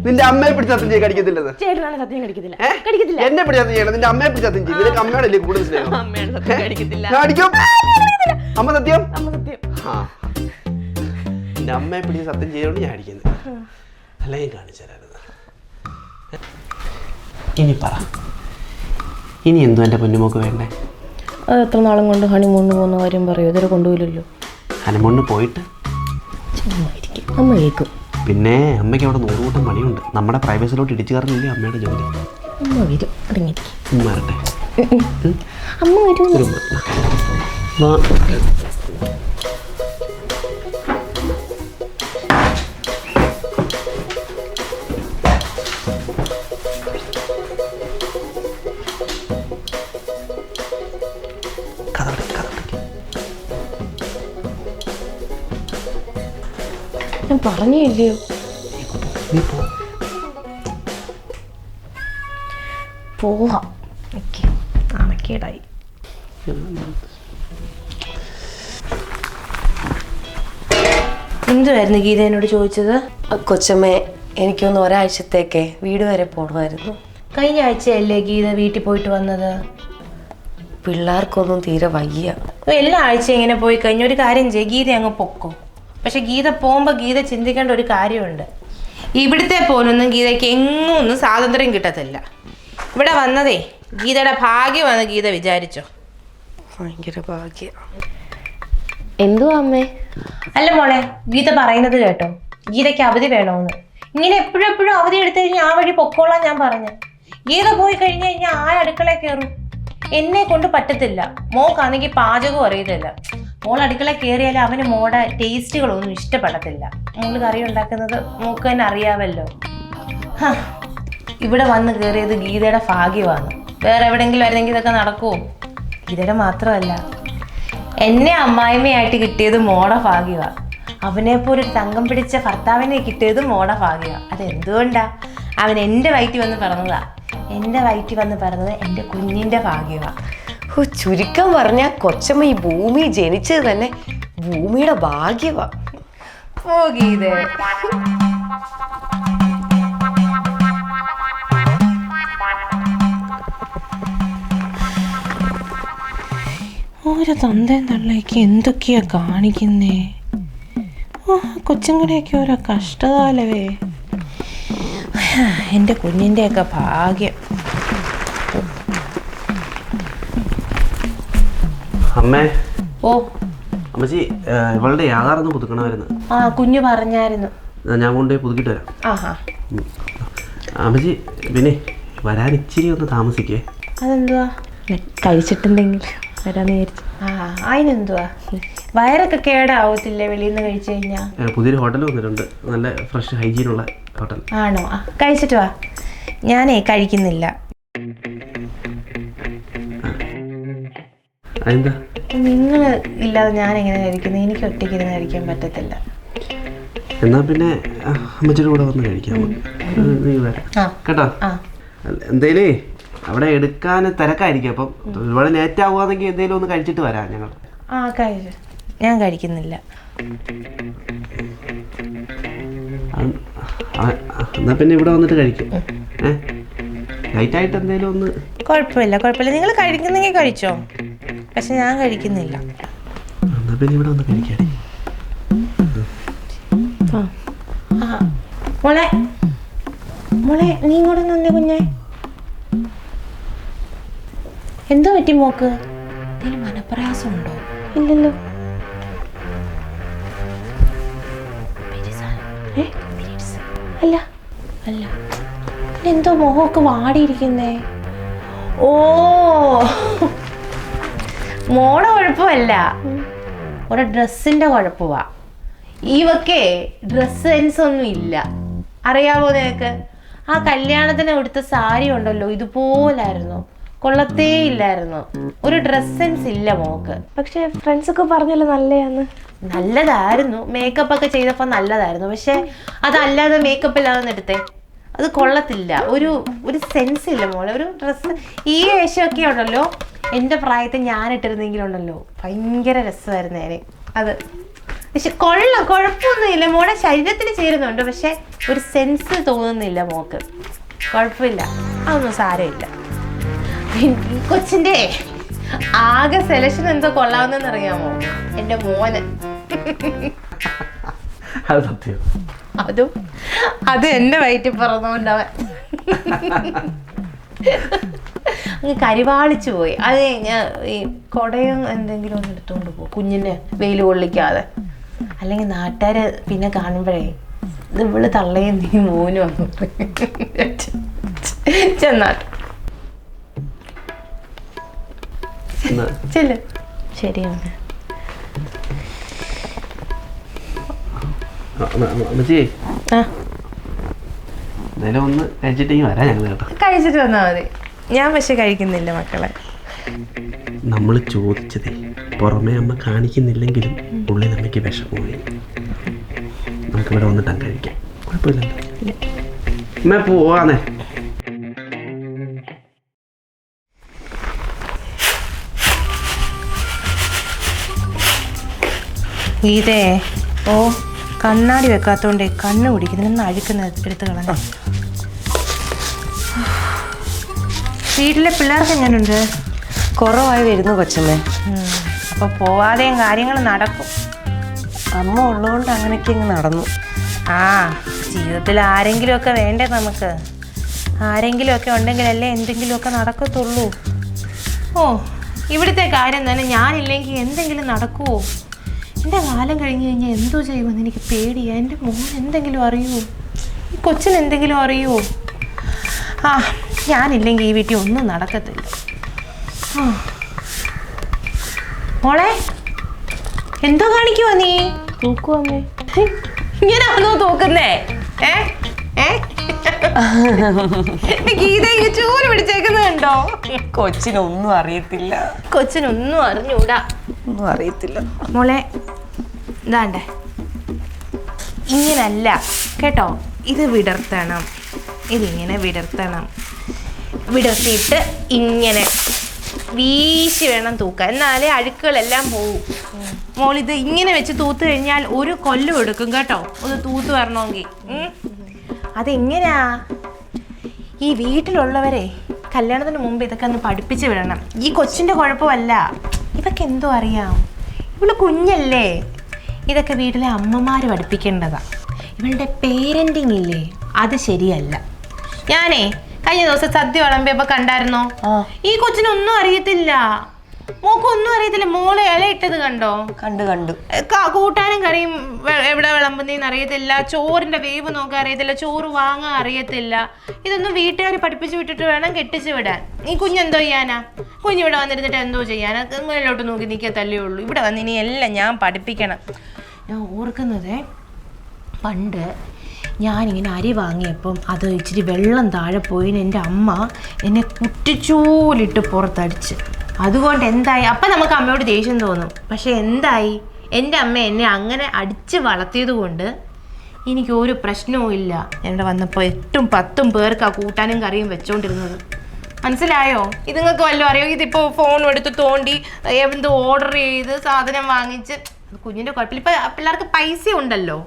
നിന്റെ അമ്മയെ പിടിച്ച് സത്യം ചെയ്ത് കടിക്കത്തില്ലെന്ന്. എന്നെ പിടിച്ച് സത്യം ചെയ്യണം. നിന്റെ അമ്മയെ പിടിച്ച് സത്യം ചെയ്യും. നിനക്ക് അമ്മയോടല്ലേ കൂടുതൽ സ്നേഹം. അടിക്കും. അമ്മ സത്യം. നിന്റെ അമ്മയെ പിടിച്ച് സത്യം ചെയ്തോണ്ട് ഞാൻ അടിക്കുന്നത്. അല്ലെങ്കിൽ കാണിച്ചു തരായിരുന്നു. ഇനി പറ, ഇനി എന്തോ എൻ്റെ പൊന്നുമോക്ക് വേണ്ടേ? അത് എത്ര നാളും കൊണ്ട് ഹണിമൂണിന് പോകുന്ന കാര്യം പറയും. ഇതുവരെ കൊണ്ടുപോയില്ലല്ലോ. ഹണിമൂണിന് പോയിട്ട് അമ്മ കേൾക്കും. പിന്നെ അമ്മയ്ക്ക് അവിടെ 100 കൂട്ടം പണിയുണ്ട്. നമ്മുടെ പ്രൈവസിലോട്ട് ഇടിച്ചു കയറുന്നില്ലേ അമ്മയുടെ ജോലി. അമ്മ വരും. ഉമ്മ വരട്ടെ. അമ്മ വരും. ഞാൻ പറഞ്ഞില്ലയോ പോവാം. നാണക്കേടായി. എന്തുവായിരുന്നു ഗീത എന്നോട് ചോദിച്ചത്? കൊച്ചമ്മേ, എനിക്കൊന്ന് ഒരാഴ്ചത്തേക്ക് വീട് വരെ പോകണമായിരുന്നു. കഴിഞ്ഞ ആഴ്ചയല്ലേ ഗീത വീട്ടിൽ പോയിട്ട് വന്നത്? പിള്ളേർക്കൊന്നും തീരെ വയ്യ. എല്ലാ ആഴ്ച ഇങ്ങനെ പോയി കഴിഞ്ഞ ഒരു കാര്യം ചെയ്യും, ഗീത അങ്ങ് പൊക്കോ. പക്ഷെ ഗീത പോകുമ്പോൾ ഗീത ചിന്തിക്കേണ്ട ഒരു കാര്യമുണ്ട്. ഇവിടുത്തെ പോലൊന്നും ഗീതയ്ക്ക് എങ്ങും ഒന്നും സ്വാതന്ത്ര്യം കിട്ടത്തില്ല. ഇവിടെ വന്നതേ ഗീതയുടെ ഭാഗ്യമാണ് ഗീത വിചാരിച്ചോ. ഭയങ്കര ഭാഗ്യം. എന്തുവാ അമ്മേ? അല്ല മോളെ, ഗീത പറയുന്നത് കേട്ടോ. ഗീതയ്ക്ക് അവധി വേണമെന്ന്. ഇങ്ങനെ എപ്പോഴും അവധി എടുത്തു കഴിഞ്ഞാൽ ആ വഴി പൊക്കോളാം ഞാൻ പറഞ്ഞു. ഗീത പോയി കഴിഞ്ഞു കഴിഞ്ഞാൽ ആ അടുക്കളയിൽ കയറും. എന്നെ കൊണ്ട് പറ്റത്തില്ല. മോക്കാണെങ്കിൽ പാചകവും അറിയത്തില്ല. മോൾ അടുക്കളയിൽ കയറിയാൽ അവന് മോടെ ടേസ്റ്റുകളൊന്നും ഇഷ്ടപ്പെടത്തില്ല. മോള് കറി ഉണ്ടാക്കുന്നത് മോക്ക് തന്നെ അറിയാമല്ലോ. ഇവിടെ വന്ന് കയറിയത് ഗീതയുടെ ഭാഗ്യമാണ്. വേറെ എവിടെയെങ്കിലും ആയിരുന്നെങ്കിൽ ഇതൊക്കെ നടക്കുമോ? ഗീതയുടെ മാത്രമല്ല, എന്നെ അമ്മായിമ്മയായിട്ട് കിട്ടിയത് മോടെ ഭാഗ്യമാണ്. അവനെപ്പോലെ ഒരു തങ്കം പിടിച്ച ഭർത്താവിനെ കിട്ടിയത് മോടെ ഭാഗ്യമാണ്. അതെന്തുകൊണ്ടാ? അവൻ എൻ്റെ വയറ്റിൽ വന്ന് പിറന്നതാ. എൻ്റെ വയറ്റിൽ വന്ന് പിറന്നത് എൻ്റെ കുഞ്ഞിൻ്റെ ഭാഗ്യമാണ്. ചുരുക്കം പറഞ്ഞാൽ കൊച്ചമ്മ ഈ ഭൂമി ജനിച്ചത് തന്നെ ഭൂമിയുടെ ഭാഗ്യമാണ്. ഓ ഗീത, ഓരോ തന്തയും തള്ളയ്ക്ക് എന്തൊക്കെയാ കാണിക്കുന്നേ. കൊച്ചുങ്ങളുടെയൊക്കെ ഓരോ കഷ്ടകാലവേ. എൻ്റെ കുഞ്ഞിൻ്റെയൊക്കെ ഭാഗ്യം. അമ്മേ. ഓ അമ്മച്ചി, ഇവളുടെ ആധാർ ഒന്ന് പുതുക്കണമായിരുന്നു. കുഞ്ഞു പറഞ്ഞായിരുന്നു. ഞാൻ കൊണ്ടുപോയി പുതുക്കിട്ട് വരാം. ആഹാ. അമ്മച്ചി, പിന്നെ വരാൻ ഇച്ചിരി ഒന്ന് താമസിക്കേ. അതെന്തുവാ? കഴിച്ചിട്ടുണ്ടെങ്കിൽ വരാന്ന് വിചാരിച്ചു. അതിനെന്തുവാ? വയറൊക്കെ കേടാവത്തില്ലേ വെളിയിൽ നിന്ന് കഴിച്ചു കഴിഞ്ഞാൽ? പുതിയൊരു ഹോട്ടൽ വന്നിട്ടുണ്ട്, നല്ല ഫ്രഷ് ഹൈജീനുള്ള ഹോട്ടൽ. ആണോ? കഴിച്ചിട്ട് വാ. ഞാനേ കഴിക്കുന്നില്ല. അതെന്താ? നിങ്ങൾ ഇല്ലാതെ ഞാൻ എങ്ങനെ കഴിക്കുന്നത്? എനിക്ക് ഒറ്റയ്ക്ക് ഇരുന്ന് കഴിക്കാൻ പറ്റത്തില്ല. എന്നാ പിന്നെ അമ്മച്ചിയുടെ കൂടെ വന്ന് കഴിക്കാം. നീ വരാം കേട്ടോ. എന്തേലേ അവിടെ എടുക്കാൻ തിരക്കായിരിക്കും. അപ്പം ഒരുപാട് ലേറ്റ് ആവുകയാണെങ്കിൽ എന്തേലും ഒന്ന് കഴിച്ചിട്ട് വരാം ഞങ്ങൾ. കഴിച്ചു. ഞാൻ കഴിക്കുന്നില്ല. എന്നാ പിന്നെ ഇവിടെ വന്നിട്ട് കഴിക്കും. ലൈറ്റായിട്ട് എന്തേലും ഒന്ന്. കുഴപ്പമില്ല. നിങ്ങൾ കഴിക്കുന്നെങ്കിൽ കഴിച്ചോ, പക്ഷെ ഞാൻ കഴിക്കുന്നില്ല. എന്നാ പിന്നെ ഇവിടെ വന്ന് കഴിക്കാടി. മോളെ നീ ഇങ്ങോട്ട് നന്നേ കുഞ്ഞെ. എന്തോ പറ്റി മോക്ക്? എന്തെങ്കിലും മനപ്രയാസം ഉണ്ടോ? ഇല്ലല്ലോ. അല്ല എന്തോ മുഖമൊക്കെ വാടിയിരിക്കുന്നേ. ഓ, മോടെ കുഴപ്പമല്ല, ഒരു ഡ്രസ്സിന്റെ കുഴപ്പമാ. ഇവക്കെ ഡ്രസ് സെൻസ് ഒന്നും ഇല്ല. അറിയാമോ നിനക്ക്? ആ കല്യാണത്തിന് എടുത്ത സാരി ഉണ്ടല്ലോ, ഇതുപോലായിരുന്നു, കൊള്ളത്തേ ഇല്ലായിരുന്നു. ഒരു ഡ്രസ് സെൻസ് ഇല്ല മോക്ക്. പക്ഷെ ഫ്രണ്ട്സ് ഒക്കെ പറഞ്ഞല്ലോ നല്ലതായിരുന്നു. മേക്കപ്പ് ഒക്കെ ചെയ്തപ്പോൾ നല്ലതായിരുന്നു. പക്ഷെ അതല്ലാതെ മേക്കപ്പ് ഇല്ലാതെ എടുത്തേ, അത് കൊള്ളത്തില്ല. ഒരു ഒരു സെൻസ് ഇല്ല മോളെ. ഒരു ഡ്രസ്സ് ഈ വേഷമൊക്കെ ഉണ്ടല്ലോ, എൻ്റെ പ്രായത്തിൽ ഞാനിട്ടിരുന്നെങ്കിലുണ്ടല്ലോ ഭയങ്കര രസമായിരുന്നേനെ അത്. പക്ഷെ കുഴപ്പമൊന്നുമില്ല മോളെ, ശരീരത്തിന് ചേരുന്നുണ്ട്. പക്ഷെ ഒരു സെൻസ് തോന്നുന്നില്ല മോക്ക്. കുഴപ്പമില്ല, അതൊന്നും സാരമില്ല. കൊച്ചിൻ്റെ ആകെ സെലക്ഷൻ എന്തോ കൊള്ളാവുന്നെന്ന് അറിയാമോ? എൻ്റെ മോന്. അത് സത്യം. അത് എൻ്റെ വയറ്റിൽ പറഞ്ഞോണ്ടവൻ അങ്ങ് കരിവാളിച്ചു പോയി. അത് ഞാൻ ഈ കുടയും എന്തെങ്കിലും ഒന്ന് എടുത്തുകൊണ്ട് പോകും കുഞ്ഞിനെ വെയിൽ കൊള്ളിക്കാതെ. അല്ലെങ്കിൽ നാട്ടുകാർ പിന്നെ കാണുമ്പോഴേ ഇത് ഇവള് തള്ളയും നീ മോനും വന്നു ചെന്നാട്ട് ചെല്ല്. ശരിയാണ്. അമ്മച്ചി എന്തായാലും ഒന്ന് കഴിച്ചിട്ടേക്ക് വരാം ഞങ്ങൾ കേട്ടോ. കഴിച്ചിട്ട് വന്നാൽ മതി. ഞാൻ പക്ഷെ കഴിക്കുന്നില്ല മക്കളെ. നമ്മൾ ചോദിച്ചതേ പുറമേ അമ്മ കാണിക്കുന്നില്ലെങ്കിലും ഉള്ളിൽ അമ്മയ്ക്ക് വിഷമമായി. നമുക്കിവിടെ വന്നിട്ട് കഴിക്കാം, കുഴപ്പമില്ലല്ലോ. അമ്മ പോവാന്നേ. ഗീതേ, ഓ കണ്ണാടി വെക്കാത്തോണ്ടേ കണ്ണ് പിടിക്കുന്നു. അഴുക്കുന്ന എടുത്ത് കളഞ്ഞ. വീട്ടിലെ പിള്ളേർക്ക് എങ്ങനെയുണ്ട്? കുറവായി വരുന്നു കൊച്ചമ്മേ. അപ്പോൾ പോവാതെയും കാര്യങ്ങൾ നടക്കും. അമ്മ ഉള്ളതുകൊണ്ട് അങ്ങനെയൊക്കെ ഇങ്ങ് നടന്നു. ആ, ജീവിതത്തിൽ ആരെങ്കിലുമൊക്കെ വേണ്ടേ നമുക്ക്? ആരെങ്കിലുമൊക്കെ ഉണ്ടെങ്കിലല്ലേ എന്തെങ്കിലുമൊക്കെ നടക്കത്തുള്ളൂ. ഓ, ഇവിടുത്തെ കാര്യം തന്നെ ഞാനില്ലെങ്കിൽ എന്തെങ്കിലും നടക്കുമോ? എൻ്റെ കാലം കഴിഞ്ഞ് കഴിഞ്ഞാൽ എന്തോ ചെയ്യുമെന്ന് എനിക്ക് പേടിയാണ്. എൻ്റെ മോൻ എന്തെങ്കിലും അറിയുമോ? ഈ കൊച്ചിന് എന്തെങ്കിലും അറിയുമോ? ആ, ഞാനില്ലെങ്കിൽ ഈ വീട്ടിൽ ഒന്നും നടക്കത്തില്ല. മോളെ, എന്തോ കാണിക്കുവാ നീ? തൂക്കുവമ്മേ. ഇങ്ങനെയാണോ തൂക്കുന്നേ? ഗീതയ്ക്ക് ചൂല് പിടിച്ചേക്കുന്നുണ്ടോ? കൊച്ചിനൊന്നും അറിയത്തില്ല. കൊച്ചിനൊന്നും അറിഞ്ഞൂടാ, ഒന്നും അറിയത്തില്ല. മോളെ ഇതാണ്ടേ, ഇങ്ങനല്ല കേട്ടോ. ഇത് വിടർത്തണം, ഇതിങ്ങനെ വിടർത്തണം. വിടർത്തിയിട്ട് ഇങ്ങനെ വീശി വേണം തൂക്കാൻ, എന്നാലേ അഴുക്കുകളെല്ലാം പോവും. മോളിത് ഇങ്ങനെ വെച്ച് തൂത്ത് കഴിഞ്ഞാൽ ഒരു കൊല്ലം എടുക്കും കേട്ടോ ഒന്ന് തൂത്ത് വരണമെങ്കിൽ. അതെങ്ങനെയാ? ഈ വീട്ടിലുള്ളവരെ കല്യാണത്തിന് മുമ്പ് ഇതൊക്കെ ഒന്ന് പഠിപ്പിച്ച് വിടണം. ഈ കൊച്ചിൻ്റെ കുഴപ്പമല്ല, ഇതൊക്കെ എന്തോ അറിയാം. ഇവള് കുഞ്ഞല്ലേ, ഇതൊക്കെ വീട്ടിലെ അമ്മമാർ പഠിപ്പിക്കേണ്ടതാ. ഇവളുടെ പേരൻറ്റിങ് ഇല്ലേ, അത് ശരിയല്ല. ഞാനേ കഴിഞ്ഞ ദിവസം സദ്യ വിളമ്പിയപ്പോൾ കണ്ടായിരുന്നോ? ഈ കൊച്ചിനൊന്നും അറിയത്തില്ല, മോക്കൊന്നും അറിയത്തില്ല. മോളെ ഇല ഇട്ടത് കണ്ടോ? കണ്ടു. കൂട്ടാനും കറിയും എവിടെ വിളമ്പുന്നതെന്ന് അറിയത്തില്ല, ചോറിന്റെ വേവ് നോക്കാൻ അറിയത്തില്ല, ചോറ് വാങ്ങാൻ അറിയത്തില്ല. ഇതൊന്നും വീട്ടുകാർ പഠിപ്പിച്ച് വിട്ടിട്ട് വേണം കെട്ടിച്ച് വിടാൻ. ഈ കുഞ്ഞെന്തോ ചെയ്യാനാ? കുഞ്ഞിവിടെ വന്നിരുന്നിട്ട് എന്തോ ചെയ്യാനാ? മേലോട്ട് നോക്കി നിൽക്കത്തല്ലേ ഉള്ളൂ. ഇവിടെ വന്ന് ഇനി എല്ലാം ഞാൻ പഠിപ്പിക്കണം. ഞാൻ ഓർക്കുന്നതേ, പണ്ട് ഞാനിങ്ങനെ അരി വാങ്ങിയപ്പം അത് ഇച്ചിരി വെള്ളം താഴെ പോയിന് എൻ്റെ അമ്മ എന്നെ കുറ്റിച്ചൂലിട്ട് പുറത്തടിച്ച്. അതുകൊണ്ട് എന്തായി? അപ്പം നമുക്ക് അമ്മയോട് ദേഷ്യം തോന്നും. പക്ഷെ എന്തായി? എൻ്റെ അമ്മ എന്നെ അങ്ങനെ അടിച്ച് വളർത്തിയത് കൊണ്ട് എനിക്ക് ഒരു പ്രശ്നവും ഇല്ല. എൻ്റെ വന്നപ്പോൾ 8ഉം 10ഉം പേർക്ക് ആ കൂട്ടാനും കറിയും വെച്ചോണ്ടിരുന്നത്. മനസ്സിലായോ? ഇത് നിങ്ങൾക്ക് വല്ലതും അറിയോ? ഇതിപ്പോൾ ഫോണും എടുത്ത് തോണ്ടി എന്തോ ഓർഡർ ചെയ്ത് സാധനം വാങ്ങിച്ച്, കുഞ്ഞിൻ്റെ കുഴപ്പമില്ല. ഇപ്പം പിള്ളേർക്ക് പൈസ ഉണ്ടല്ലോ,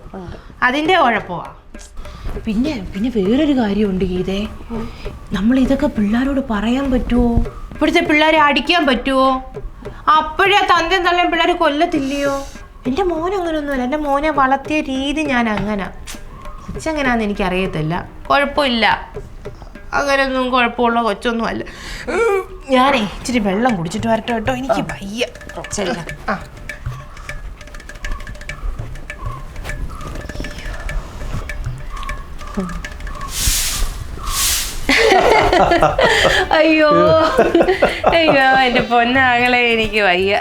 അതിൻ്റെ കുഴപ്പമാണ്. പിന്നെ വേറൊരു കാര്യമുണ്ട് ഗീതേ, നമ്മൾ ഇതൊക്കെ പിള്ളേരോട് പറയാൻ പറ്റുമോ? ഇപ്പോഴത്തെ പിള്ളേരെ അടിക്കാൻ പറ്റുമോ? അപ്പോഴേ തന്തയും തള്ളയും പിള്ളേർ കൊല്ലത്തില്ലയോ? എൻ്റെ മോൻ അങ്ങനെയൊന്നുമല്ല. എൻ്റെ മോനെ വളർത്തിയ രീതി ഞാൻ അങ്ങനെ കൊച്ചെങ്ങനെയാണെന്ന് എനിക്കറിയത്തില്ല. കുഴപ്പമില്ല, അങ്ങനെയൊന്നും കുഴപ്പമുള്ള കൊച്ചൊന്നും അല്ല. ഞാനേ ഇച്ചിരി വെള്ളം കുടിച്ചിട്ട് വരട്ടെ കേട്ടോ, എനിക്ക് വയ്യ. ആ, അയ്യോ അയ്യോ എന്റെ പൊന്നാകളെ, എനിക്ക് വയ്യ.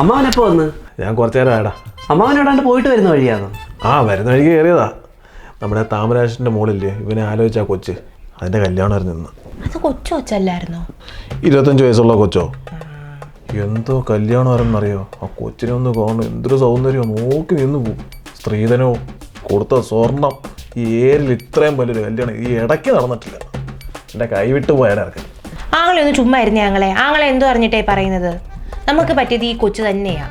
അമ്മാവനെപ്പോ വന്ന്? ഞാൻ കുറച്ചു നേരം ആയടാ. അമ്മാവനോടാണ്ട് പോയിട്ട് വരുന്ന വഴിയാണോ? വരുന്ന വഴിക്ക് കയറിയതാ. നമ്മുടെ താമരാശന്റെ മോളില്ലേ, ഇവനെ ആലോചിച്ചാ കൊച്ച്, അതിന്റെ കല്യാണമായിരുന്നു ഇന്ന്. അത് കൊച്ചു കൊച്ചല്ലായിരുന്നോ? 25 വയസ്സുള്ള കൊച്ചോ? എന്തോ കല്യാണമാരെന്നറിയോ, ആ കൊച്ചിനെ ഒന്ന് കാണും, എന്തൊരു സൗന്ദര്യം, നോക്കി നിന്ന് പോകും. സ്ത്രീധനവും കൊടുത്ത സ്വർണം, ഈ ഏരിൽ ഇത്രയും വലിയൊരു കല്യാണം ഈ ഇടയ്ക്ക് നടന്നിട്ടില്ല. എൻ്റെ കൈവിട്ട് പോയാടൊക്കെ. ആങ്ങളെ ഒന്ന് ചുമ്മാ ഇരുന്നേ ആങ്ങളെ. ആങ്ങളെ എന്തോ അറിഞ്ഞിട്ടേ പറയുന്നത്? നമുക്ക് പറ്റിയത് ഈ കൊച്ചു തന്നെയാ.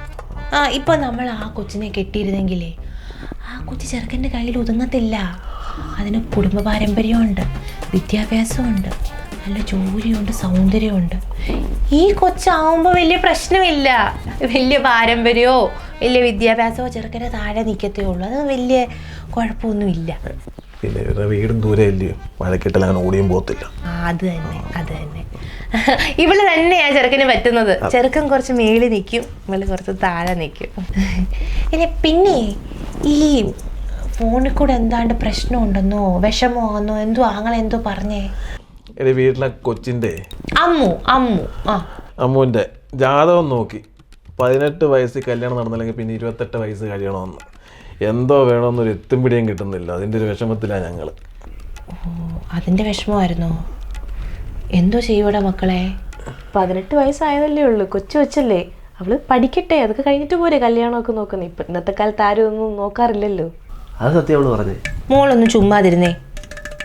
ഇപ്പൊ നമ്മൾ ആ കൊച്ചിനെ കെട്ടിയിരുന്നെങ്കിലേ ആ കൊച്ചു ചെറുക്കൻ്റെ കയ്യിൽ ഒതുങ്ങത്തില്ല. അതിന് കുടുംബ പാരമ്പര്യമുണ്ട്, വിദ്യാഭ്യാസമുണ്ട്, നല്ല ജോലിയുണ്ട്, സൗന്ദര്യമുണ്ട്. ഈ കൊച്ചാവുമ്പോൾ വലിയ പ്രശ്നമില്ല. വലിയ പാരമ്പര്യമോ വലിയ വിദ്യാഭ്യാസമോ ചെറുക്കനെ താഴെ നിൽക്കത്തേ ഉള്ളൂ. അത് വലിയ കുഴപ്പമൊന്നുമില്ല. പിന്നെ ഇവരുടെ വീടും ദൂരെ ഇല്ലയോ, മഴക്കെട്ടിൽ അങ്ങനെ ഓടിയും പോകത്തില്ല. അത് തന്നെ ഇവള് തന്നെയാ ചെറുക്കന് പറ്റുന്നത്. ചെറുക്കൻ കുറച്ച് മേളിൽ നിൽക്കും, ഇവള് കുറച്ച് താഴെ നിൽക്കും. പിന്നെ ഈ ഫോണിൽ കൂടെ എന്താണ്ട് പ്രശ്നമുണ്ടെന്നോ വിഷമമാണെന്നോ എന്തോ ആങ്ങളെന്തോ പറഞ്ഞേ? എൻ്റെ വീട്ടിലെ കൊച്ചിൻ്റെ അമ്മുവിൻ്റെ ജാതകം നോക്കി 18 വയസ്സിൽ കല്യാണം നടന്നില്ലെങ്കിൽ പിന്നെ 28 വയസ്സ് കഴിയണമെന്ന്. എന്തോ വേണമെന്നൊരു എത്തും പിടിയും കിട്ടുന്നില്ല. അതിൻ്റെ ഒരു വിഷമത്തിലാണ് ഞങ്ങൾ. അതിൻ്റെ വിഷമമായിരുന്നോ? എന്തോ ചെയ്യൂടാ മക്കളെ? 18 വയസ്സായതല്ലേ ഉള്ളൂ, കൊച്ചു കൊച്ചല്ലേ. അവള് പഠിക്കട്ടെ, അതൊക്കെ കഴിഞ്ഞിട്ട് പോരെ കല്യാണമൊക്കെ നോക്കുന്നത്. ഇപ്പൊ ഇന്നത്തെ കാലത്ത് ആരും ഒന്നും നോക്കാറില്ലല്ലോ. അത് സത്യം അവള് പറഞ്ഞേ. മോളൊന്നും ചുമ്മാതിരുന്നേ.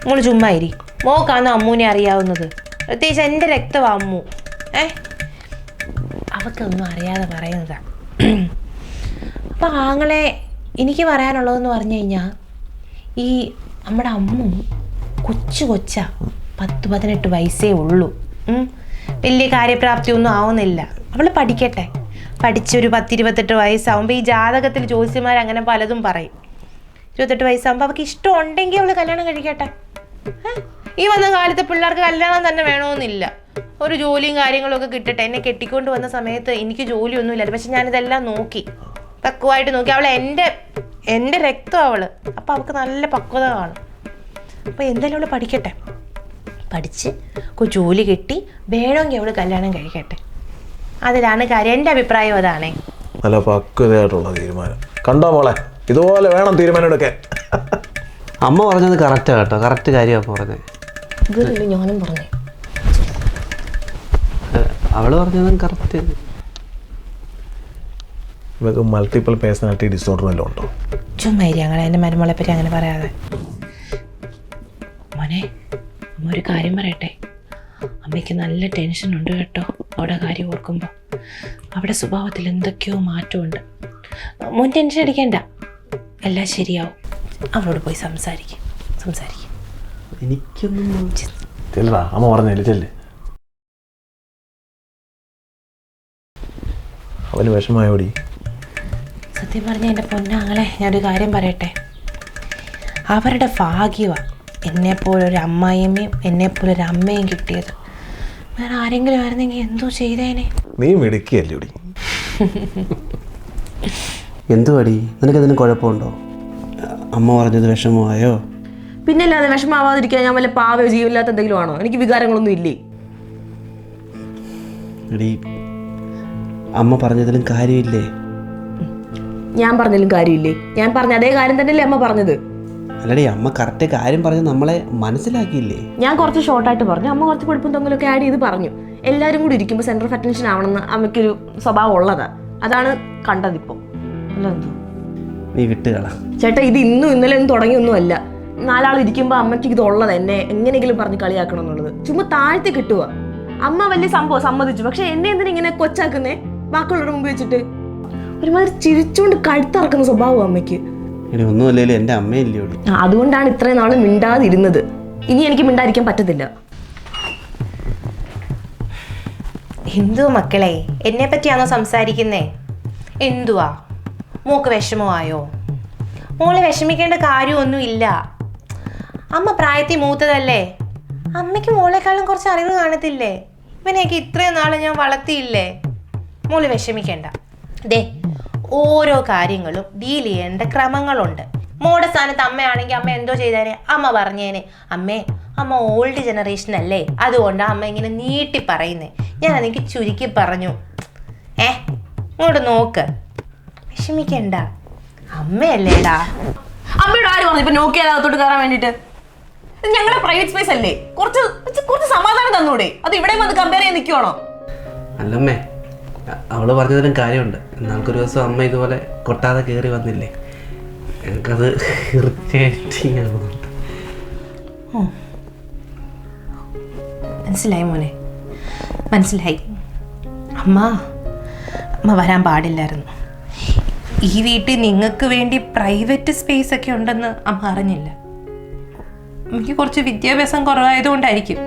മോള് ചുമ്മായിരി. മോക്കാന്ന് അമ്മൂനെ അറിയാവുന്നത്. പ്രത്യേകിച്ച് എൻ്റെ രക്തമാ അമ്മു. അവക്കൊന്നും അറിയാതെ പറയുന്നതാ. അപ്പം ആങ്ങളെ എനിക്ക് പറയാനുള്ളതെന്ന് പറഞ്ഞു കഴിഞ്ഞാൽ, ഈ നമ്മുടെ അമ്മു കൊച്ചാ, 10-18 വയസ്സേ ഉള്ളൂ. വലിയ കാര്യപ്രാപ്തിയൊന്നും ആവുന്നില്ല. അവൾ പഠിക്കട്ടെ. പഠിച്ചൊരു 10-28 വയസ്സാവുമ്പോൾ ഈ ജാതകത്തിൽ ജ്യോത്സ്യന്മാർ അങ്ങനെ പലതും പറയും. 28 വയസ്സാകുമ്പോൾ അവൾക്ക് ഇഷ്ടം ഉണ്ടെങ്കിൽ അവൾ കല്യാണം കഴിക്കട്ടെ. ഈ വന്ന കാലത്ത് പിള്ളേർക്ക് കല്യാണം തന്നെ വേണമെന്നില്ല. ഒരു ജോലിയും കാര്യങ്ങളും ഒക്കെ കിട്ടട്ടെ. എന്നെ കെട്ടിക്കൊണ്ട് വന്ന സമയത്ത് എനിക്ക് ജോലിയൊന്നുമില്ല. പക്ഷെ ഞാനിതെല്ലാം നോക്കി, പക്വമായിട്ട് നോക്കി. അവൾ എൻ്റെ രക്തം അവള്. അപ്പം അവൾക്ക് നല്ല പക്വത കാണും. അപ്പോൾ എന്തായാലും അവൾ പഠിക്കട്ടെ. പഠിച്ച് ജോലി കിട്ടി വേണമെങ്കിൽ അവൾ കല്യാണം കഴിക്കട്ടെ. അതിലാണ് കാര്യം. എൻ്റെ അഭിപ്രായം അതാണേ. നല്ല പക്വതയായിട്ടുള്ള തീരുമാനം. കണ്ടോ മോളെ, ഇതുപോലെ വേണം തീരുമാനം എടുക്കാൻ. അമ്മ പറഞ്ഞത് കറക്റ്റാ കേട്ടോ, കറക്റ്റ് കാര്യമാണ് പറഞ്ഞത്. ഇതല്ലേ ഞാനും പറഞ്ഞേ. അവള് പറഞ്ഞതും കറക്റ്റ്. ഇവർക്ക് മൾട്ടിപ്പിൾ പേഴ്സണാലിറ്റി ഡിസോർഡർ വല്ലതും ഉണ്ടോ? ചുമ്മാരി ഞങ്ങൾ എൻ്റെ മരുമോളെ പറ്റി അങ്ങനെ പറയാതെ. മോനെ, അമ്മ ഒരു കാര്യം പറയട്ടെ. അമ്മയ്ക്ക് നല്ല ടെൻഷനുണ്ട് കേട്ടോ അവിടെ കാര്യം ഓർക്കുമ്പോൾ. അവിടെ സ്വഭാവത്തിൽ എന്തൊക്കെയോ മാറ്റമുണ്ട്. മോൻ ടെൻഷൻ അടിക്കണ്ട, എല്ലാം ശരിയാവും. അവളോട് പോയി സംസാരിക്കും. എനിക്കൊന്നും ചെല്ലടാ, അമ്മ പറഞ്ഞല്ലേ ചെല്ല്. അവന് വിഷമായോടി. സത്യം പറഞ്ഞാൽ എൻ്റെ പൊന്നാങ്ങളെ, ഞാനൊരു കാര്യം പറയട്ടെ. അവരുടെ ഭാഗ്യമാണ് എന്നെപ്പോലൊരു അമ്മായിയമ്മയും എന്നെപ്പോലൊരു അമ്മയും കിട്ടിയത്. വേറെ ആരെങ്കിലും ആയിരുന്നെങ്കിൽ എന്തോ ചെയ്തേനെ. നീ മിടുക്കിയല്ലേടി. എന്തുവാടി, നിനക്കതിന് കുഴപ്പമുണ്ടോ? അമ്മ പറഞ്ഞത് വിഷമമായോ? പിന്നെ അല്ലാതെ വിഷമാവാതിരിക്കാൻ ഞാൻ വല്ല പാവയോ ജീവനില്ലാത്ത എന്തെങ്കിലും ആണോ? എനിക്ക് വികാരങ്ങളൊന്നും ഇല്ലേ? എടി, അമ്മ പറഞ്ഞതിലും കാര്യമില്ലേ? ഞാൻ പറഞ്ഞതിലും കാര്യമില്ലേ? ഞാൻ പറഞ്ഞ അതേ കാര്യം തന്നെയല്ലേ അമ്മ പറഞ്ഞത്? അല്ലടി, അമ്മ കറക്റ്റ് കാര്യം പറഞ്ഞ് നമ്മളെ മനസ്സിലാക്കിയില്ലേ? ഞാൻ കുറച്ച് ഷോർട്ടായിട്ട് പറഞ്ഞു, അമ്മ കുറച്ച് പഠിപ്പും തൊങ്ങലൊക്കെ ആഡ് ചെയ്ത് പറഞ്ഞു. എല്ലാവരും കൂടി ഇരിക്കുമ്പോൾ സെന്റർ ഓഫ് അറ്റൻഷൻ ആവണമെന്ന് അമ്മയ്ക്കൊരു സ്വഭാവം ഉള്ളതാ. അതാണ് കണ്ടതിപ്പോ. അല്ലെന്തോ നീ വിട്ടുകള ചേട്ടാ, ഇത് ഇന്നും ഇന്നലെ ഒന്നും തുടങ്ങിയൊന്നും അല്ല. 4 ആൾ ഇരിക്കുമ്പോൾ അമ്മയ്ക്ക് ഇത് ഉള്ളത് എന്നെ എങ്ങനെയെങ്കിലും പറഞ്ഞ് കളിയാക്കണം എന്നുള്ളത്. ചുമ്മാ താഴ്ത്തി കിട്ടുക. അമ്മ വലിയ സംഭവം സമ്മതിച്ചു, പക്ഷെ എന്നെ എന്തിനാ ഇങ്ങനെ കൊച്ചാക്കുന്നേ ബാക്കിയുള്ളവരുടെ മുമ്പ് വെച്ചിട്ട്? ഒരുമാതിരി ചിരിച്ചുകൊണ്ട് കഴുത്തിറക്കുന്ന സ്വഭാവം അമ്മയ്ക്ക്. ഒന്നുമല്ലേലും എൻ്റെ അമ്മയില്ലേ. അതുകൊണ്ടാണ് ഇത്രയും നാള് മിണ്ടാതിരുന്നത്. ഇനി എനിക്ക് മിണ്ടാതിരിക്കാൻ പറ്റത്തില്ല. എന്തുവാ മക്കളെ, എന്നെ പറ്റിയാണോ സംസാരിക്കുന്നേ? എന്തുവാ മോക്ക് വിഷമമായോ? മോളെ വിഷമിക്കേണ്ട കാര്യമൊന്നുമില്ല. അമ്മ പ്രായത്തിൽ മൂത്തതല്ലേ. അമ്മയ്ക്ക് മോളെക്കാളും കുറച്ച് അറിവ് കാണത്തില്ലേ? ഇവനെയൊക്കെ ഇത്രയും നാൾ ഞാൻ വളർത്തിയില്ലേ. മോള് വിഷമിക്കേണ്ട. ദേ, ഓരോ കാര്യങ്ങളും ഡീൽ ചെയ്യേണ്ട ക്രമങ്ങളുണ്ട്. മോളുടെ സ്ഥാനത്ത് അമ്മയാണെങ്കിൽ അമ്മ എന്തോ ചെയ്തേനെ? അമ്മ പറഞ്ഞേനെ. അമ്മ ഓൾഡ് ജനറേഷൻ അല്ലേ, അതുകൊണ്ടാണ് അമ്മ ഇങ്ങനെ നീട്ടി പറയുന്നേ. ഞാൻ അതെനിക്ക് ചുരുക്കി പറഞ്ഞു. ഇങ്ങോട്ട് നോക്ക്, വിഷമിക്കണ്ട. അമ്മയല്ലേടാ. അമ്മയോട് ആര് പറഞ്ഞു ഇപ്പൊ നോക്കിയാലകത്തോട്ട് കയറാൻ വേണ്ടിട്ട്? ഞങ്ങളുടെ പ്രൈവറ്റ് സ്പേസ് അല്ലേ, കുറച്ച് സമാധാനം തന്നൂടെ? അത് ഇവിടെ വന്ന് കമ്പയർ ചെയ്യാൻ നിൽക്കുവാണോ? അല്ലമ്മേ, അവള് പറഞ്ഞതിലും കാര്യമുണ്ട്. എന്നാൾക്കൊരു ദിവസം അമ്മ ഇതുപോലെ കൊട്ടാതെ കയറി വന്നില്ലേ, എനിക്കത് ഇറിറ്റേറ്റിംഗ് ആകുന്നുണ്ട്. മനസ്സിലായി മോനെ, മനസ്സിലായി. അമ്മ വരാൻ പാടില്ലായിരുന്നു. ഈ വീട്ടിൽ നിങ്ങൾക്ക് വേണ്ടി പ്രൈവറ്റ് സ്പേസ് ഒക്കെ ഉണ്ടെന്ന് അമ്മ അറിഞ്ഞില്ല. അമ്മയ്ക്ക് കുറച്ച് വിദ്യാഭ്യാസം കുറവായതുകൊണ്ടായിരിക്കും,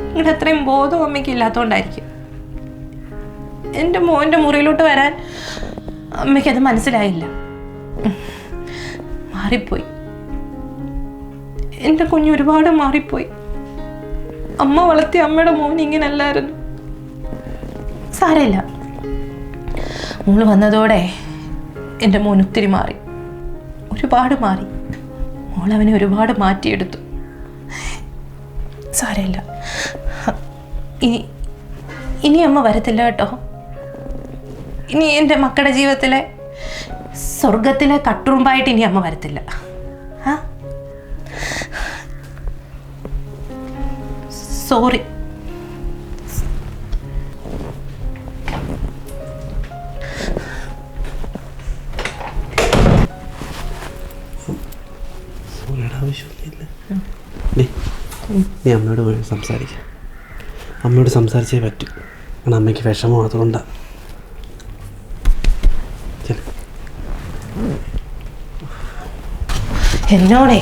നിങ്ങളുടെ അത്രയും ബോധം അമ്മയ്ക്ക് ഇല്ലാത്തതുകൊണ്ടായിരിക്കും. എൻ്റെ മോൻ്റെ മുറിയിലോട്ട് വരാൻ അമ്മയ്ക്കത് മനസ്സിലായില്ല. മാറിപ്പോയി, എൻ്റെ കുഞ്ഞ് ഒരുപാട് മാറിപ്പോയി. അമ്മ വളർത്തിയ അമ്മയുടെ മോൻ ഇങ്ങനല്ലായിരുന്നു. സാരമില്ല, മോള് വന്നതോടെ എൻ്റെ മോൻ ഒത്തിരി മാറി, ഒരുപാട് മാറി. മോളവനെ ഒരുപാട് മാറ്റിയെടുത്തു. സാരമില്ല, ഇനി അമ്മ വരത്തില്ല കേട്ടോ. ഇനി എൻ്റെ മക്കളുടെ ജീവിതത്തിലെ സ്വർഗത്തിലെ കട്ടുറുമ്പായിട്ട് ഇനി അമ്മ വരത്തില്ല. സോറി. ആവശ്യമൊന്നുമില്ല. നീ അമ്മയോട് പോയി സംസാരിക്കാം. അമ്മയോട് സംസാരിച്ചേ പറ്റൂ, കാരണം അമ്മയ്ക്ക് വിഷമം അതുകൊണ്ടാണ്. എന്നോടേ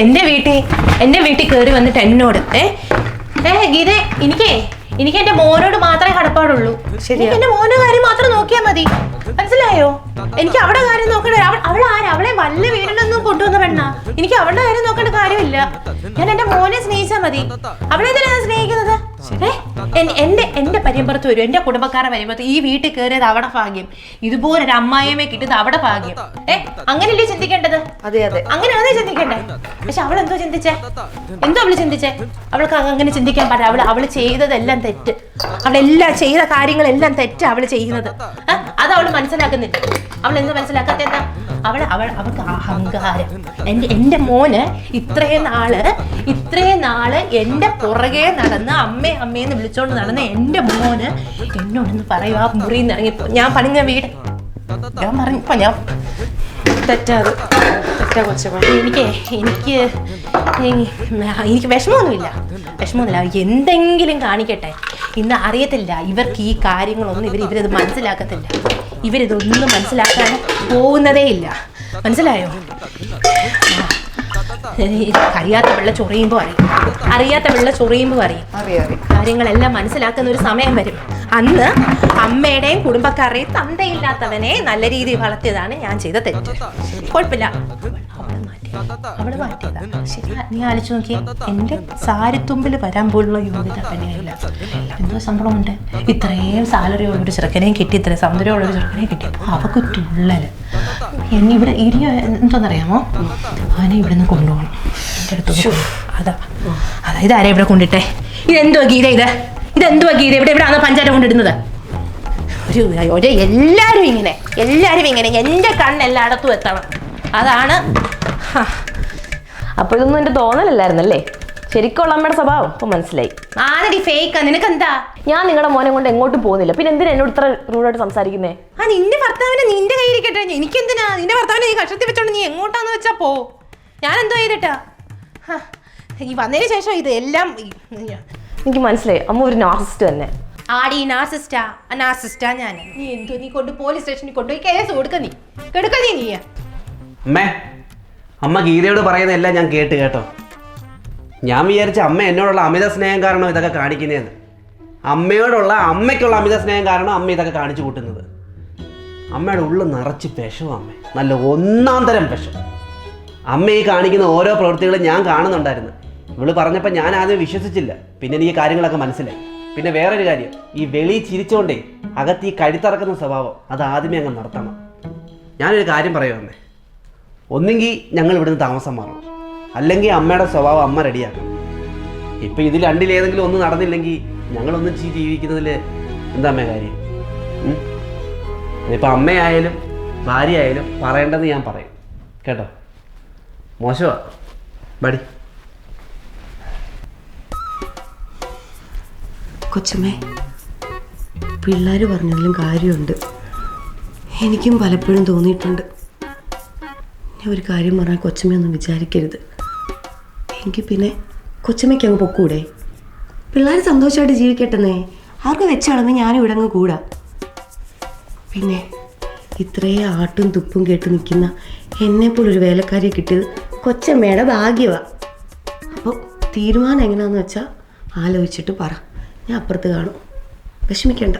എൻ്റെ വീട്ടിൽ കയറി വന്നിട്ട് എന്നോട് ഗീത, എനിക്ക് എൻ്റെ മോനോട് മാത്രമേ കടപ്പാടുള്ളൂ. എനിക്ക് എൻ്റെ മോന്റെ കാര്യം മാത്രം നോക്കിയാൽ മതി, മനസ്സിലായോ? എനിക്ക് അവിടെ കാര്യം നോക്കണ്ട. അവളെ വല്ല വീടിനൊന്നും കൊണ്ടുവന്ന പെണ്ണാ. എനിക്ക് അവളുടെ കാര്യം നോക്കേണ്ട കാര്യമില്ല. ഞാൻ എൻ്റെ മോനെ സ്നേഹിച്ചാൽ മതി. അവളെ എന്തിനാണ് സ്നേഹിക്കുന്നത്? എന്റെ പരിമ്പറത്ത് വരും, എന്റെ കുടുംബക്കാരുടെ പരിമ്പറത്ത് ഈ വീട്ടിൽ കയറിയത് അവിടെ ഭാഗ്യം, ഇതുപോലൊരു അമ്മായിയമ്മയെ കിട്ടുന്നത് അവിടെ ഭാഗ്യം. അങ്ങനെയല്ലേ ചിന്തിക്കേണ്ടത്? അതെ അതെ, അങ്ങനെയാണേ ചിന്തിക്കണ്ടേ? പക്ഷെ അവളെന്തോ ചിന്തിച്ചേ? അവള് ചിന്തിച്ചേ? അവൾക്ക് അങ്ങനെ ചിന്തിക്കാൻ പാടില്ല. അവള് ചെയ്തതെല്ലാം തെറ്റ്. അവളെല്ലാം ചെയ്ത കാര്യങ്ങളെല്ലാം തെറ്റ് അവള് ചെയ്യുന്നത്. അത് അവള് മനസ്സിലാക്കുന്നില്ല. അവൾ എന്ത് മനസ്സിലാക്കാത്ത എന്താ? അവൾക്ക് അഹങ്കാരം. എൻ്റെ മോന് ഇത്രയും നാള് എൻ്റെ പുറകെ നടന്ന് അമ്മേന്ന് വിളിച്ചോണ്ട് നടന്ന എൻ്റെ മോന് എന്നോടൊന്ന് പറയും, ആ മുറിയിൽ നിന്ന് ഇറങ്ങിപ്പോ. ഞാൻ പണിഞ്ഞ വീട് ഞാൻ പറഞ്ഞപ്പോ ഞാൻ തെറ്റാ കൊച്ചു. എനിക്ക് വിഷമമൊന്നുമില്ല. എന്തെങ്കിലും കാണിക്കട്ടെ. ഇന്ന് അറിയത്തില്ല, ഇവർക്ക് ഈ കാര്യങ്ങളൊന്നും ഇവരിത് മനസ്സിലാക്കത്തില്ല. ഇവരിതൊന്നും മനസ്സിലാക്കാൻ പോകുന്നതേ ഇല്ല, മനസ്സിലായോ? അറിയാത്ത വെള്ള ചൊറിയുമ്പോൾ അറിയും. കാര്യങ്ങളെല്ലാം മനസ്സിലാക്കുന്ന ഒരു സമയം വരും. അന്ന് അമ്മയുടെയും കുടുംബക്കാരുടെയും തന്തയില്ലാത്തവനെ നല്ല രീതിയിൽ വളർത്തിയതാണ് ഞാൻ ചെയ്ത തെറ്റ്. കുഴപ്പമില്ല, അവള് മാറ്റിയതാ. ശരി, നീ ആലോചിച്ച് നോക്കി, എന്റെ സാരിത്തുമ്പിൽ വരാൻ പോലുള്ള യോഗ്യത തന്നെയില്ല. എന്തോ സംഭവമുണ്ട്. ഇത്രയും സാലറി ഉള്ളൊരു ചെറുക്കനെയും കിട്ടി, ഇത്രയും സൗന്ദര്യം ഉള്ളൊരു ചെറുക്കനെയും കിട്ടിയപ്പോൾ അവൾക്ക് തുള്ളല്. ഇവിടെ ഇനി എന്തോന്നറിയാമോ, അവനെ ഇവിടെ നിന്ന് കൊണ്ടുപോകണം എൻ്റെ അടുത്ത്. അതാ ഇതാരാ ഇവിടെ കൊണ്ടിട്ടെ? ഇതെന്തുവാ ഗീത? ഇവിടെയാണോ പഞ്ചായത്ത് കൊണ്ടിടുന്നത്? എല്ലാരും ഇങ്ങനെ എൻ്റെ കണ്ണെല്ലായിടത്തും എത്തണം. അതാണ്. അപ്പൊ ഇതൊന്നും എന്റെ തോന്നലല്ലായിരുന്നല്ലേ? ശരിക്കുള്ള അമ്മയുടെ സ്വഭാവം ഇപ്പൊ മനസ്സിലായി. ആരടി ഫേക്കാ? നിനക്കെന്താ? ഞാൻ നിങ്ങളുടെ മോനെ കൊണ്ട് എങ്ങോട്ടും പോകുന്നില്ല, പിന്നെ എന്തിനാ എന്നോട് ഇത്ര റൂഡായിട്ട് സംസാരിക്കുന്നേ? നിന്റെ ഭർത്താവിനെ നിന്റെ കയ്യിലിരിക്കട്ടെ. എനിക്കെന്തിനാ? നിന്റെ ഭർത്താവിനെ നീ കഷത്തി വെച്ചോണ്ട് നീ എങ്ങോട്ടാന്ന് വെച്ചാ പോ. ഞാൻ എന്തോ ചെയ്തിട്ടാ? ഈ വന്നതിന് ശേഷം ഇത് എല്ലാം എനിക്ക് മനസ്സിലായി, അമ്മ ഒരു നാർസിസ്റ്റ് തന്നെ. ആടി നാർസിസ്റ്റാ ഞാൻ. നീ എന്തോ നീ കൊണ്ട് പോലീസ് സ്റ്റേഷനിൽ കൊണ്ടുപോയി കേസ് കൊടുക്ക. നീ അമ്മേ, അമ്മ ഗീതയോട് പറയുന്നതെല്ലാം ഞാൻ കേട്ടോ. ഞാൻ വിചാരിച്ച അമ്മ എന്നോടുള്ള അമിത സ്നേഹം കാരണം ഇതൊക്കെ കാണിക്കുന്നതെന്ന്. അമ്മയ്ക്കുള്ള അമിത സ്നേഹം കാരണം അമ്മ ഇതൊക്കെ കാണിച്ചു കൂട്ടുന്നത്. അമ്മയുടെ ഉള്ളിൽ നിറച്ച് വിഷവും. അമ്മ നല്ല ഒന്നാം തരം വിഷം. അമ്മ ഈ കാണിക്കുന്ന ഓരോ പ്രവൃത്തികളും ഞാൻ കാണുന്നുണ്ടായിരുന്നു. ഇവള് പറഞ്ഞപ്പോൾ ഞാൻ ആദ്യം വിശ്വസിച്ചില്ല, പിന്നെ എനിക്ക് കാര്യങ്ങളൊക്കെ മനസ്സിലായി. പിന്നെ വേറൊരു കാര്യം, ഈ വെളി ചിരിച്ചോണ്ടേ അകത്ത് ഈ കഴുത്തറക്കുന്ന സ്വഭാവം അത് ആദ്യമേ അങ്ങ് നടത്തണം. ഞാനൊരു കാര്യം പറയുമേ, ഒന്നെങ്കിൽ ഞങ്ങൾ ഇവിടുന്ന് താമസം മാറണം, അല്ലെങ്കിൽ അമ്മയുടെ സ്വഭാവം അമ്മ റെഡിയാക്കണം. ഇപ്പം ഇതിൽ രണ്ടിലേതെങ്കിലും ഒന്ന് നടന്നില്ലെങ്കിൽ ഞങ്ങളൊന്നും ജീവിക്കുന്നതിൽ എന്താ അമ്മ കാര്യം? ഇപ്പം അമ്മയായാലും ഭാര്യ ആയാലും പറയേണ്ടത് ഞാൻ പറയും കേട്ടോ. മോശമാ ബടി. കൊച്ചമ്മേ, പിള്ളേർ പറഞ്ഞതിലും കാര്യമുണ്ട്. എനിക്കും പലപ്പോഴും തോന്നിയിട്ടുണ്ട്. ഞാൻ ഒരു കാര്യം പറഞ്ഞാൽ കൊച്ചമ്മയൊന്നും വിചാരിക്കരുത്. എങ്കിൽ പിന്നെ കൊച്ചമ്മയ്ക്ക് അങ്ങ് പൊക്കൂടെ? പിള്ളേർ സന്തോഷമായിട്ട് ജീവിക്കട്ടെന്നേ. അവർക്ക് വെച്ചാളെന്ന് ഞാനും ഇവിടെ അങ്ങ് കൂടാ. പിന്നെ ഇത്രയും ആട്ടും തുപ്പും കേട്ട് നിൽക്കുന്ന എന്നെപ്പോലൊരു വേലക്കാരിയെ കിട്ടിയത് കൊച്ചമ്മയുടെ ഭാഗ്യമാണ്. അപ്പോൾ തീരുമാനം എങ്ങനെയാണെന്ന് വെച്ചാൽ ആലോചിച്ചിട്ട് പറ. ഞാൻ അപ്പുറത്ത് കാണും. വിഷമിക്കണ്ട.